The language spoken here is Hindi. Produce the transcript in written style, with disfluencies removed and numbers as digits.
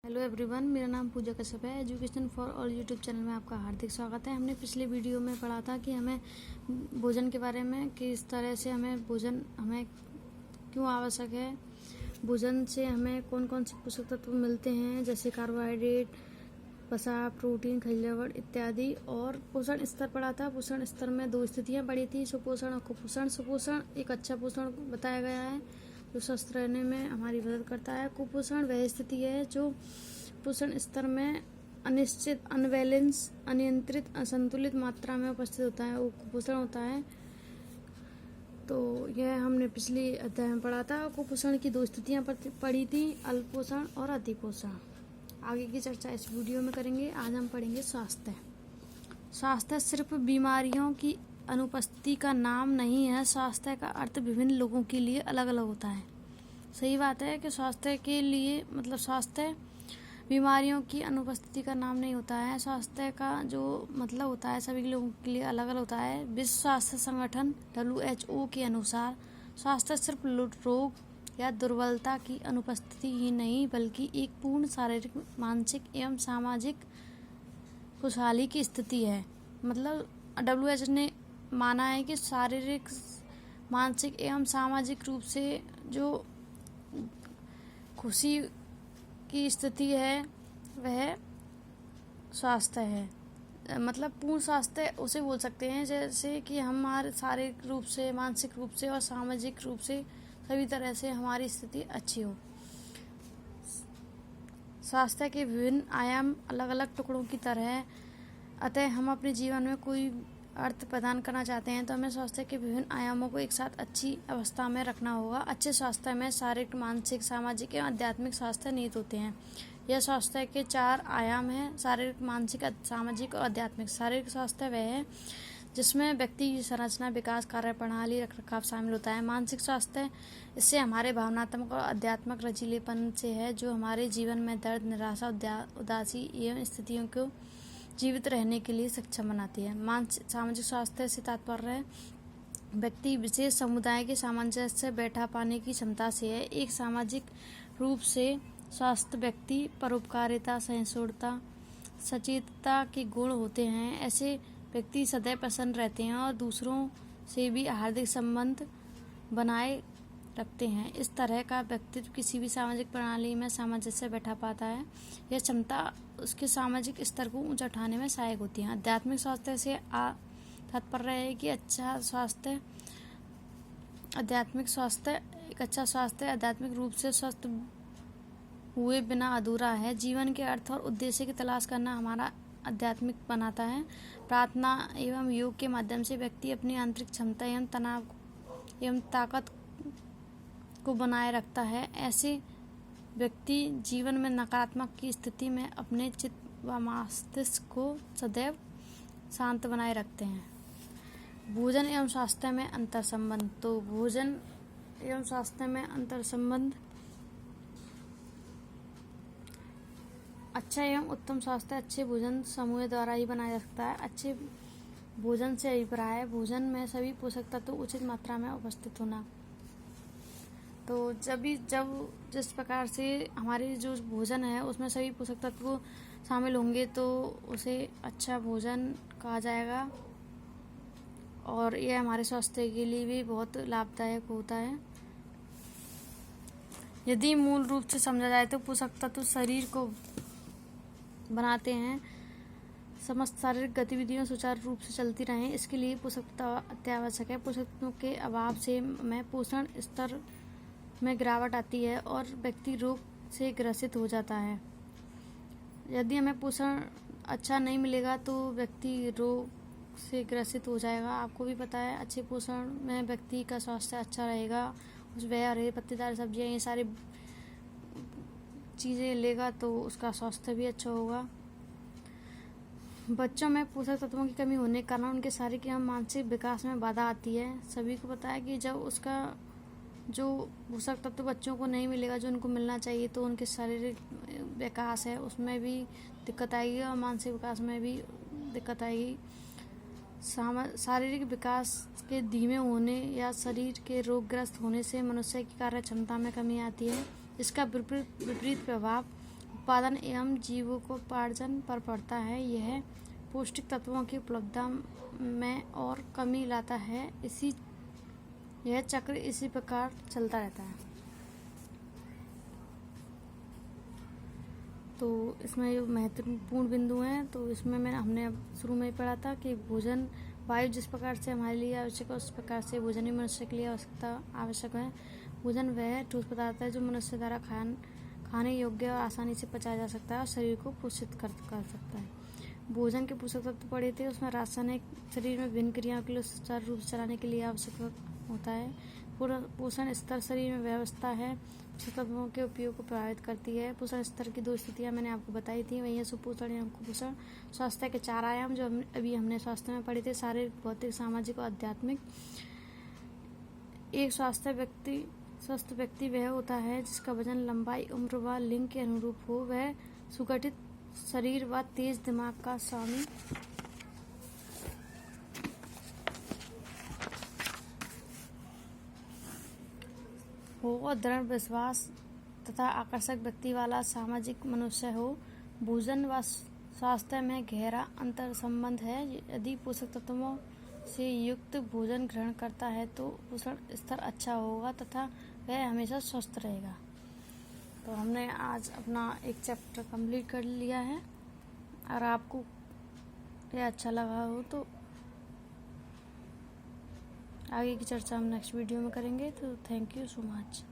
हेलो एवरीवन, मेरा नाम पूजा कश्यप है। Education for all YouTube channel में आपका हार्दिक स्वागत है। हमने पिछले वीडियो में पढ़ा था कि हमें भोजन के बारे में, किस तरह से भोजन हमें क्यों आवश्यक है, भोजन से हमें कौन कौन से पोषक तत्व मिलते हैं, जैसे कार्बोहाइड्रेट, वसा, प्रोटीन, खनिज लवण इत्यादि। और पोषण स्तर पढ़ा था। पोषण स्तर में 2 स्थितियाँ पढ़ी थी, सुपोषण और कुपोषण। सुपोषण एक अच्छा पोषण बताया गया है जो स्वस्थ रहने में हमारी मदद करता है। कुपोषण वह स्थिति है जो पोषण स्तर में अनिश्चित, अनबैलेंस, अनियंत्रित, असंतुलित मात्रा में उपस्थित होता है, वो कुपोषण होता है। तो यह हमने पिछली अध्याय में पढ़ा था। कुपोषण की 2 स्थितियाँ पढ़ी थी, अल्पोषण और अतिपोषण। आगे की चर्चा इस वीडियो में करेंगे। आज हम पढ़ेंगे स्वास्थ्य। स्वास्थ्य सिर्फ बीमारियों की अनुपस्थिति का नाम नहीं है। स्वास्थ्य का अर्थ विभिन्न लोगों के लिए अलग अलग होता है। सही बात है कि स्वास्थ्य के लिए स्वास्थ्य बीमारियों की अनुपस्थिति का नाम नहीं होता है। स्वास्थ्य का जो मतलब होता है सभी लोगों के लिए अलग अलग होता है। विश्व स्वास्थ्य संगठन WHO के अनुसार स्वास्थ्य सिर्फ रोग या दुर्बलता की अनुपस्थिति ही नहीं, बल्कि एक पूर्ण शारीरिक, मानसिक एवं सामाजिक खुशहाली की स्थिति है। WHO ने माना है कि शारीरिक, मानसिक एवं सामाजिक रूप से जो खुशी की स्थिति है वह स्वास्थ्य है। पूर्ण स्वास्थ्य उसे बोल सकते हैं जैसे कि हमारे शारीरिक रूप से, मानसिक रूप से और सामाजिक रूप से सभी तरह से हमारी स्थिति अच्छी हो। स्वास्थ्य के विभिन्न आयाम अलग अलग टुकड़ों की तरह है। अतः हम अपने जीवन में कोई अर्थ प्रदान करना चाहते हैं तो हमें स्वास्थ्य के विभिन्न आयामों को एक साथ अच्छी अवस्था में रखना होगा। अच्छे स्वास्थ्य में शारीरिक, मानसिक, सामाजिक एवं आध्यात्मिक स्वास्थ्य निहित होते हैं। यह स्वास्थ्य के 4 आयाम हैं: शारीरिक, मानसिक, सामाजिक और आध्यात्मिक। शारीरिक स्वास्थ्य वह है जिसमें व्यक्ति की संरचना, विकास, कार्य प्रणाली, रखरखाव शामिल होता है। मानसिक स्वास्थ्य, इससे हमारे भावनात्मक और आध्यात्मिक लचीलेपन से है, जो हमारे जीवन में दर्द, निराशा, उदासी एवं स्थितियों को जीवित रहने के लिए सक्षम बनाती है। सामाजिक स्वास्थ्य से तात्पर्य है व्यक्ति विशेष समुदाय के सामंजस्य बैठा पाने की क्षमता से है। एक सामाजिक रूप से स्वस्थ व्यक्ति परोपकारिता, सहिष्णुता, सचेतता के गुण होते हैं। ऐसे व्यक्ति सदैव प्रसन्न रहते हैं और दूसरों से भी हार्दिक संबंध बनाए रखते हैं। इस तरह का व्यक्तित्व किसी भी सामाजिक प्रणाली में सामंजस्य बैठा पाता है। यह क्षमता उसके सामाजिक स्तर को ऊंचा उठाने में सहायक होती है। आध्यात्मिक स्वास्थ्य से तात्पर्य है कि अच्छा स्वास्थ्य, आध्यात्मिक स्वास्थ्य, एक अच्छा स्वास्थ्य आध्यात्मिक रूप से स्वस्थ हुए बिना अधूरा है। जीवन के अर्थ और उद्देश्य की तलाश करना हमारा आध्यात्मिक बनाता है। प्रार्थना एवं योग के माध्यम से व्यक्ति अपनी आंतरिक क्षमता एवं तनाव एवं ताकत को बनाए रखता है। ऐसे व्यक्ति जीवन में नकारात्मक की स्थिति में अपने चित्त व मस्तिष्क को सदैव शांत बनाए रखते हैं। भोजन एवं स्वास्थ्य में अंतर संबंध। तो भोजन एवं स्वास्थ्य में अंतर संबंध। अच्छा एवं उत्तम स्वास्थ्य अच्छे भोजन समूह द्वारा ही बनाया जा सकता है। अच्छे भोजन से अभिप्राय भोजन में सभी पोषक तत्व उचित मात्रा में उपस्थित होना। तो जब जिस प्रकार से हमारी जो भोजन है उसमें सभी पोषक तत्व शामिल होंगे तो उसे अच्छा भोजन कहा जाएगा और यह हमारे स्वास्थ्य के लिए भी बहुत लाभदायक होता है। यदि मूल रूप से समझा जाए तो पोषक तत्व शरीर को बनाते हैं। समस्त शारीरिक गतिविधियां सुचारू रूप से चलती रहें, इसके लिए पोषक तत्व अत्यावश्यक है। पोषक तत्वों के अभाव से पोषण स्तर में गिरावट आती है और व्यक्ति रोग से ग्रसित हो जाता है। यदि हमें पोषण अच्छा नहीं मिलेगा तो व्यक्ति रोग से ग्रसित हो जाएगा। आपको भी पता है, अच्छे पोषण में व्यक्ति का स्वास्थ्य अच्छा रहेगा। वह हरे पत्तेदार सब्जियां, ये सारी चीज़ें लेगा तो उसका स्वास्थ्य भी अच्छा होगा। बच्चों में पोषक तत्वों की कमी होने के कारण उनके शारीरिक एवं मानसिक विकास में बाधा आती है। सभी को पता है कि जब उसका जो पोषक तत्व बच्चों को नहीं मिलेगा जो उनको मिलना चाहिए तो उनके शारीरिक विकास है उसमें भी दिक्कत आएगी और मानसिक विकास में भी दिक्कत आएगी। शारीरिक विकास के धीमे होने या शरीर के रोगग्रस्त होने से मनुष्य की कार्य क्षमता में कमी आती है। इसका विपरीत प्रभाव उत्पादन एवं जीविकोपार्जन पर पड़ता है। यह पौष्टिक तत्वों की उपलब्धता में और कमी लाता है। यह चक्र इसी प्रकार चलता रहता है। तो इसमें जो महत्वपूर्ण बिंदु हैं, तो इसमें हमने शुरू में ही पढ़ा था कि भोजन वायु जिस प्रकार से हमारे लिए आवश्यक है उस प्रकार से भोजन ही मनुष्य के लिए आवश्यक है। भोजन वह ठोस पदार्थ है जो मनुष्य द्वारा खाने योग्य और आसानी से पचाया जा सकता है और शरीर को पोषित कर सकता है। भोजन के पोषक तत्व पढ़े थे, उसमें रासायनिक शरीर में विभिन्न क्रियाओं के लिए सुचारू रूप से चलाने के लिए आवश्यक होता है। पोषण स्तर शरीर में व्यवस्था है, पोषक तत्वों के उपयोग को प्रभावित करती है। पोषण स्तर की 2 स्थितियां मैंने आपको बताई थी, वही है सुपोषण एवं कुपोषण। स्वास्थ्य के 4 आयाम जो अभी हमने स्वास्थ्य में पढ़े थे, शारीरिक, भौतिक, सामाजिक और आध्यात्मिक। एक स्वस्थ व्यक्ति वह होता है जिसका वजन, लंबाई, उम्र व लिंग के अनुरूप हो। वह सुगठित शरीर व तेज दिमाग का स्वामी हो और दृढ़ विश्वास तथा आकर्षक व्यक्ति वाला सामाजिक मनुष्य हो। भोजन व स्वास्थ्य में गहरा अंतर संबंध है। यदि पोषक तत्वों से युक्त भोजन ग्रहण करता है तो पोषण स्तर अच्छा होगा तथा वह हमेशा स्वस्थ रहेगा। तो हमने आज अपना एक चैप्टर कंप्लीट कर लिया है। और आपको यह अच्छा लगा हो तो आगे की चर्चा हम नेक्स्ट वीडियो में करेंगे। तो थैंक यू सो मच।